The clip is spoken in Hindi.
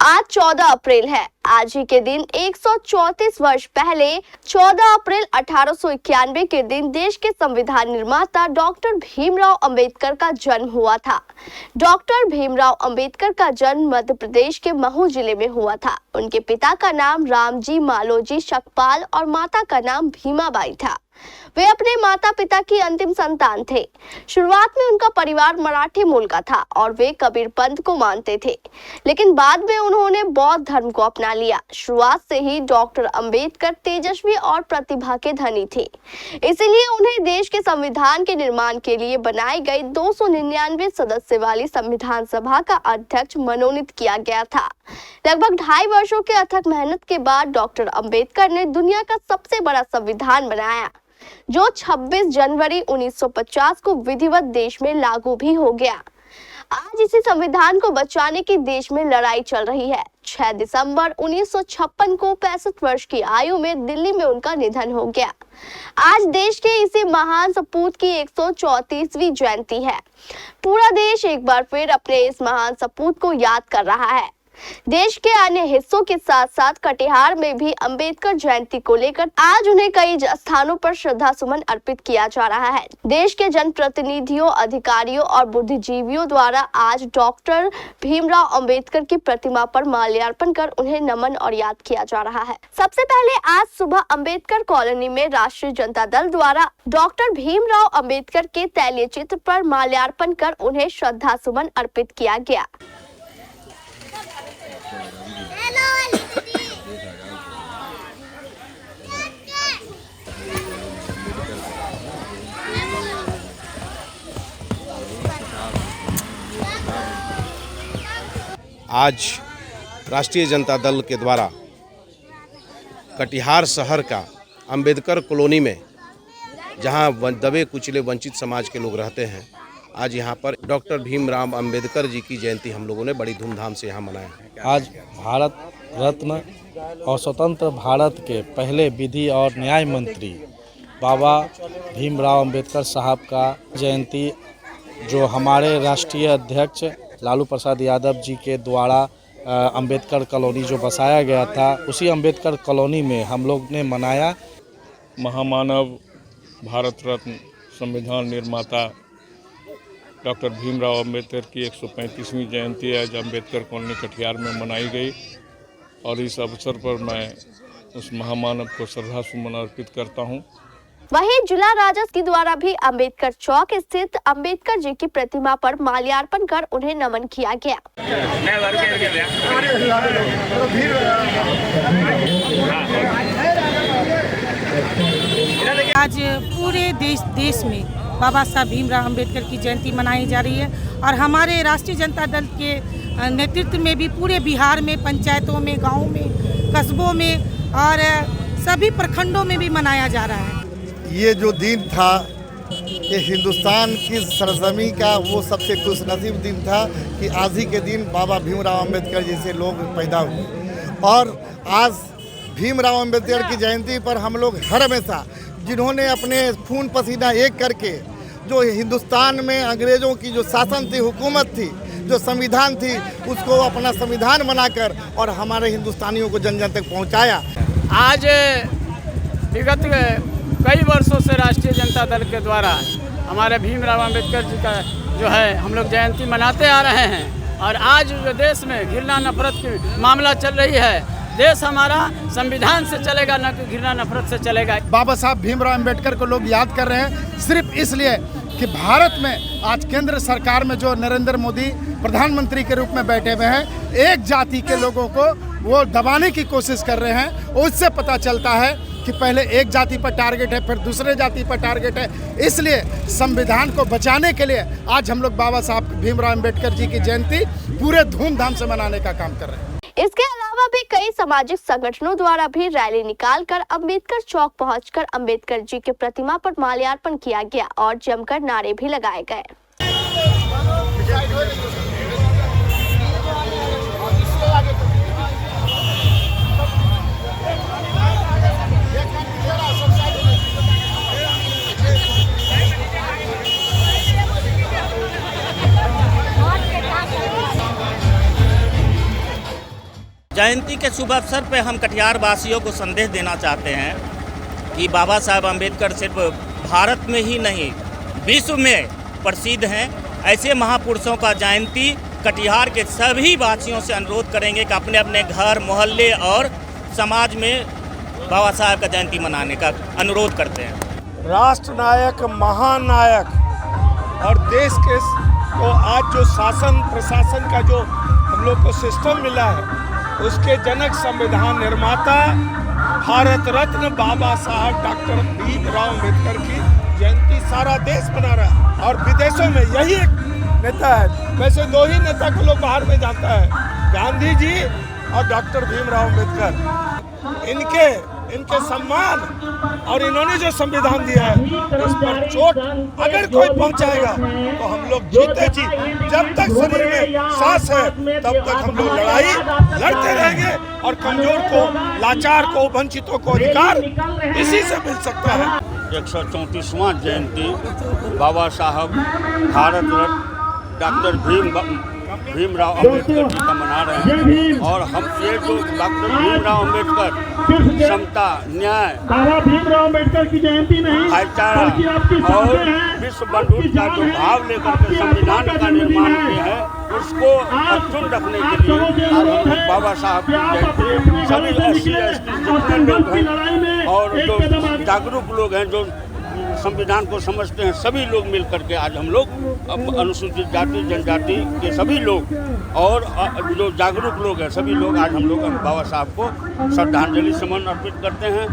आज 14 अप्रैल है। आज ही के दिन 134 वर्ष पहले 14 अप्रैल 1891 के दिन देश के संविधान निर्माता डॉक्टर भीमराव अंबेडकर का जन्म हुआ था। डॉक्टर भीमराव अंबेडकर का जन्म मध्य प्रदेश के महू जिले में हुआ था। उनके पिता का नाम रामजी मालोजी शकपाल और माता का नाम भीमाबाई था। वे अपने माता पिता की अंतिम संतान थे। शुरुआत में उनका परिवार मराठी मूल का था और वे कबीर पंथ को मानते थे, लेकिन बाद में उन्होंने बौद्ध धर्म को अपना लिया। शुरुआत से ही डॉक्टर अंबेडकर तेजस्वी और प्रतिभा के धनी थे, इसलिए उन्हें देश के संविधान के निर्माण के लिए बनाई गई 299 सदस्य वाली संविधान सभा का अध्यक्ष मनोनीत किया गया था। लगभग 2.5 वर्षों के अथक मेहनत के बाद डॉक्टर अंबेडकर ने दुनिया का सबसे बड़ा संविधान बनाया, जो 26 जनवरी 1950 को विधिवत देश में लागू भी हो गया। आज इसी संविधान को बचाने की देश में लड़ाई चल रही है। 6 दिसंबर 1956 को 65 वर्ष की आयु में दिल्ली में उनका निधन हो गया। आज देश के इसी महान सपूत की 134वीं जयंती है। पूरा देश एक बार फिर अपने इस महान सपूत को याद कर रहा है। देश के अन्य हिस्सों के साथ साथ कटिहार में भी अंबेडकर जयंती को लेकर आज उन्हें कई स्थानों पर श्रद्धा सुमन अर्पित किया जा रहा है। देश के जनप्रतिनिधियों, अधिकारियों और बुद्धिजीवियों द्वारा आज डॉक्टर भीमराव अंबेडकर की प्रतिमा पर माल्यार्पण कर उन्हें नमन और याद किया जा रहा है। सबसे पहले आज सुबह अंबेडकर कॉलोनी में राष्ट्रीय जनता दल द्वारा डॉक्टर भीमराव अंबेडकर के तैलीय चित्र पर माल्यार्पण कर उन्हें श्रद्धा सुमन अर्पित किया गया। आज राष्ट्रीय जनता दल के द्वारा कटिहार शहर का अंबेडकर कॉलोनी में, जहां दबे कुचले वंचित समाज के लोग रहते हैं, आज यहां पर डॉक्टर भीमराव अंबेडकर जी की जयंती हम लोगों ने बड़ी धूमधाम से यहां मनाया है। आज भारत रत्न और स्वतंत्र भारत के पहले विधि और न्याय मंत्री बाबा भीमराव अंबेडकर साहब का जयंती, जो हमारे राष्ट्रीय अध्यक्ष लालू प्रसाद यादव जी के द्वारा अंबेडकर कॉलोनी जो बसाया गया था, उसी अंबेडकर कॉलोनी में हम लोग ने मनाया। महामानव भारत रत्न संविधान निर्माता डॉक्टर भीमराव अंबेडकर की 135वीं जयंती आज अंबेडकर कॉलोनी कटिहार में मनाई गई और इस अवसर पर मैं उस महामानव को श्रद्धा सुमन अर्पित करता हूँ। वहीं जिला राजद के द्वारा भी अंबेडकर चौक स्थित अंबेडकर जी की प्रतिमा पर माल्यार्पण कर उन्हें नमन किया गया। आज पूरे देश में बाबा साहब भीमराव अंबेडकर की जयंती मनाई जा रही है और हमारे राष्ट्रीय जनता दल के नेतृत्व में भी पूरे बिहार में पंचायतों में, गाँवों में, कस्बों में और सभी प्रखंडों में भी मनाया जा रहा है। ये जो दिन था, ये हिंदुस्तान की सरजमी का वो सबसे खुशनसीब दिन था कि आज ही के दिन बाबा भीमराव अंबेडकर जैसे लोग पैदा हुए। और आज भीमराव अंबेडकर की जयंती पर हम लोग हर हमेशा, जिन्होंने अपने खून पसीना एक करके जो हिंदुस्तान में अंग्रेज़ों की जो शासन थी, हुकूमत थी, जो संविधान थी, उसको अपना संविधान बनाकर और हमारे हिंदुस्तानियों को जन जन तक पहुँचाया। आज विगत कई वर्षों से राष्ट्रीय जनता दल के द्वारा हमारे भीमराव अंबेडकर जी का जो है हम लोग जयंती मनाते आ रहे हैं और आज जो देश में घृणा नफरत की मामला चल रही है, देश हमारा संविधान से चलेगा, न कि घृणा नफरत से चलेगा। बाबा साहब भीमराव अंबेडकर को लोग याद कर रहे हैं सिर्फ इसलिए कि भारत में आज केंद्र सरकार में जो नरेंद्र मोदी प्रधानमंत्री के रूप में बैठे हुए हैं, एक जाति के लोगों को वो दबाने की कोशिश कर रहे हैं। उससे पता चलता है कि पहले एक जाति पर टारगेट है, फिर दूसरे जाति पर टारगेट है। इसलिए संविधान को बचाने के लिए आज हम लोग बाबा साहब भीमराव अंबेडकर जी की जयंती पूरे धूमधाम से मनाने का काम कर रहे हैं। इसके अलावा भी कई सामाजिक संगठनों द्वारा भी रैली निकालकर अंबेडकर चौक पहुंचकर अंबेडकर जी के प्रतिमा पर माल्यार्पण किया गया और जमकर नारे भी लगाए गए। जयंती के शुभ अवसर पर हम कटिहार वासियों को संदेश देना चाहते हैं कि बाबा साहब अम्बेडकर सिर्फ भारत में ही नहीं विश्व में प्रसिद्ध हैं। ऐसे महापुरुषों का जयंती कटिहार के सभी वासियों से अनुरोध करेंगे कि अपने अपने घर, मोहल्ले और समाज में बाबा साहब का जयंती मनाने का अनुरोध करते हैं। राष्ट्र नायक, महानायक और देश के को आज जो शासन प्रशासन का जो हम लोग को सिस्टम मिला है, उसके जनक, संविधान निर्माता, भारत रत्न बाबा साहब डॉक्टर भीमराव अम्बेडकर की जयंती सारा देश मना रहा है। और विदेशों में यही एक नेता है, वैसे दो ही नेता को लोग बाहर में जानता है, गांधी जी और डॉक्टर भीमराव अम्बेडकर। इनके सम्मान और इन्होंने जो संविधान दिया है, उस पर चोट अगर कोई पहुंचाएगा तो हम लोग जीते जी, जब तक शरीर में सांस है तब तक हम लोग लड़ाई लड़ते रहेंगे और कमजोर को, लाचार को, वंचितों को अधिकार इसी से मिल सकता है। 134वां जयंती बाबा साहब भारत रत्न डॉक्टर भीमराव अम्बेडकर जी का मना रहे हैं। और हम ये जो डॉक्टर भीमराव अम्बेडकर समता, न्याय, भाईचारा और विश्व बंधुता का जो भाव लेकर के संविधान का निर्माण किया है, उसको अक्षुण्ण रखने के लिए आज हम लोग बाबा साहब की जयंती सभी SC/ST जितने लोग हैं और जो जागरूक लोग हैं, जो संविधान को समझते हैं, सभी लोग मिल करके आज हम लोग अनुसूचित जाति जनजाति के सभी लोग और जो जागरूक लोग हैं, सभी लोग आज हम लोग बाबा साहब को श्रद्धांजलि सुमन अर्पित करते हैं।